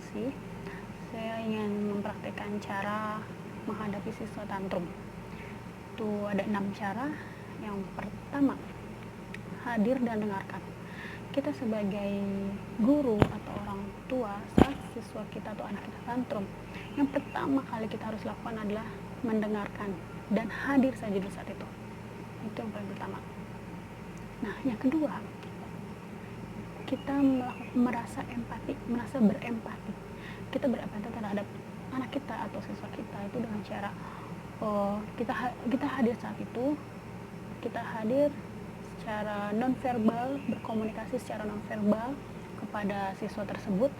emosi, saya ingin mempraktikkan cara menghadapi siswa tantrum. Itu ada 6 cara. Yang pertama, hadir dan dengarkan. Kita sebagai guru atau orang tua, saat siswa kita atau anak kita tantrum, yang pertama kali kita harus lakukan adalah mendengarkan dan hadir saja di saat itu. Itu yang paling pertama. Nah, yang kedua, kita merasa berempati. Kita berempati terhadap anak kita atau siswa kita itu dengan cara kita hadir saat itu, kita hadir secara nonverbal, berkomunikasi secara nonverbal kepada siswa tersebut,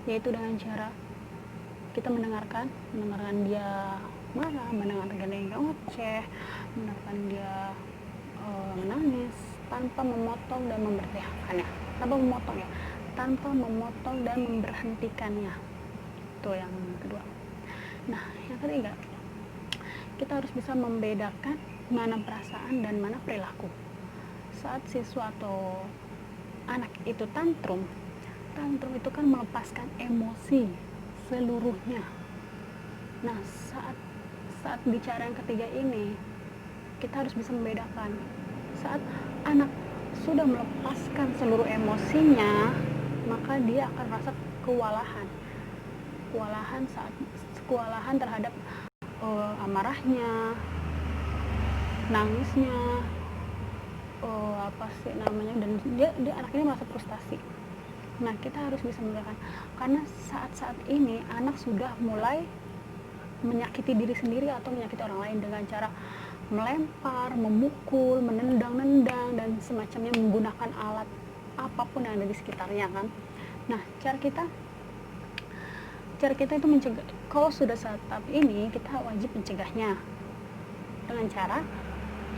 yaitu dengan cara kita mendengarkan dia marah, mendengarkan dia ngoceh, mendengarkan dia menangis tanpa memotong dan memberhentikannya, tanpa memotong dan memberhentikannya. Itu yang kedua. Nah, yang ketiga, kita harus bisa membedakan mana perasaan dan mana perilaku. Saat siswa atau anak itu tantrum itu kan melepaskan emosi seluruhnya. Nah, saat bicara yang ketiga ini, kita harus bisa membedakan saat anak sudah melepaskan seluruh emosinya, maka dia akan merasa kewalahan terhadap amarahnya, nangisnya, dan dia anak ini merasa frustasi. Nah, kita harus bisa membedakan, karena saat ini anak sudah mulai menyakiti diri sendiri atau menyakiti orang lain dengan cara melempar, memukul, menendang dan semacamnya, menggunakan alat apapun yang ada di sekitarnya kan. Nah, cara kita itu mencegah. Kalau sudah saat tahap ini, kita wajib mencegahnya dengan cara,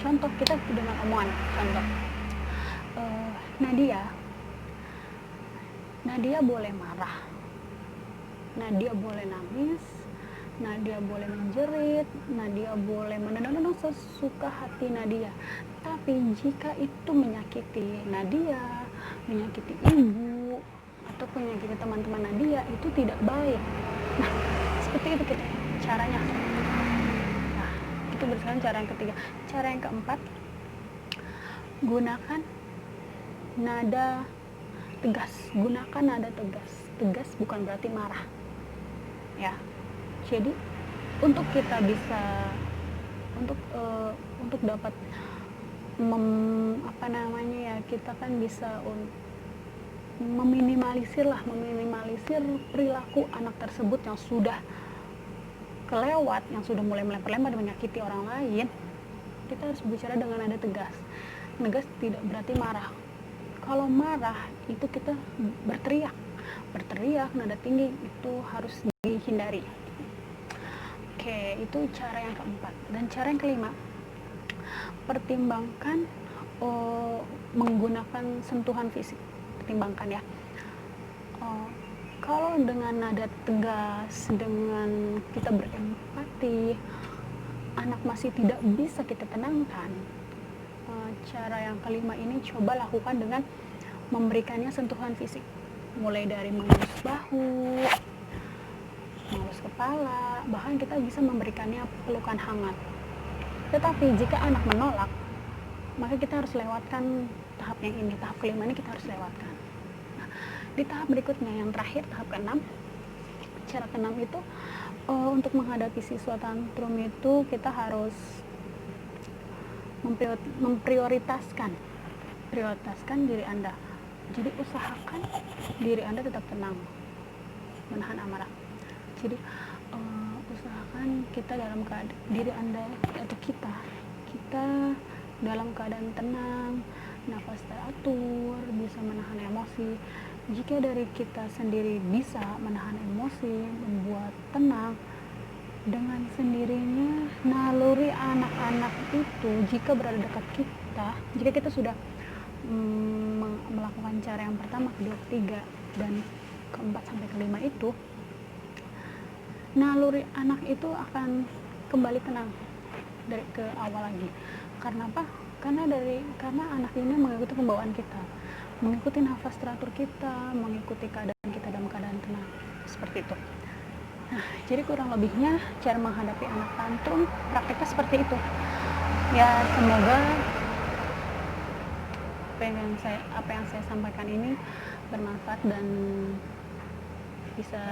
contoh kita dengan omongan, contoh Nadia boleh marah, Nadia boleh nangis, Nadia boleh menjerit, Nadia boleh menendang sesuka hati Nadia. Tapi jika itu menyakiti Nadia, menyakiti ibu, atau menyakiti teman-teman Nadia, itu tidak baik. Nah, seperti itu caranya. Nah, itu berdasarkan cara yang ketiga. Cara yang keempat, gunakan nada tegas. Tegas bukan berarti marah, ya. Jadi untuk kita bisa untuk dapat kita kan bisa meminimalisir perilaku anak tersebut yang sudah kelewat, yang sudah mulai melempar-lempar dan menyakiti orang lain. Kita harus bicara dengan nada tegas. Tegas tidak berarti marah. Kalau marah itu kita berteriak nada tinggi, itu harus dihindari. Oke, itu cara yang keempat. Dan cara yang kelima, pertimbangkan menggunakan sentuhan fisik. Pertimbangkan ya. Kalau dengan nada tegas, dengan kita berempati, anak masih tidak bisa kita tenangkan, cara yang kelima ini coba lakukan dengan memberikannya sentuhan fisik. Mulai dari mengelus bahu, mengelus kepala, bahkan kita bisa memberikannya pelukan hangat. Tetapi jika anak menolak, maka kita harus lewatkan tahap yang ini. Tahap kelima ini kita harus lewatkan. Nah, di tahap berikutnya, yang terakhir, tahap ke-6, cara ke-6 itu untuk menghadapi siswa tantrum itu kita harus memprioritaskan diri Anda. Jadi usahakan diri Anda tetap tenang, menahan amarah. Jadi usahakan kita dalam keadaan, diri Anda atau kita dalam keadaan tenang, nafas teratur, bisa menahan emosi. Jika dari kita sendiri bisa menahan emosi, membuat tenang, dengan sendirinya naluri anak-anak itu jika berada dekat kita, jika kita sudah melakukan cara yang pertama, kedua, ketiga, dan keempat sampai kelima itu, naluri anak itu akan kembali tenang dari ke awal lagi. Karena apa? Karena anak ini mengikuti pembawaan kita, mengikuti nafas teratur kita, mengikuti keadaan kita dalam keadaan tenang. seperti itu. Nah, jadi kurang lebihnya cara menghadapi anak tantrum prakteknya seperti itu. Ya, semoga apa yang saya sampaikan ini bermanfaat dan bisa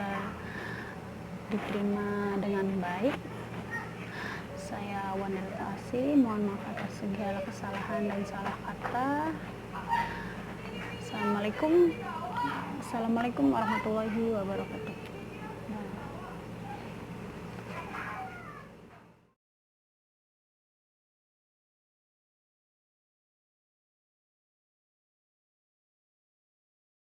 diterima dengan baik. Saya Wanda Asih, mohon maaf atas segala kesalahan dan salah kata. Assalamualaikum warahmatullahi wabarakatuh.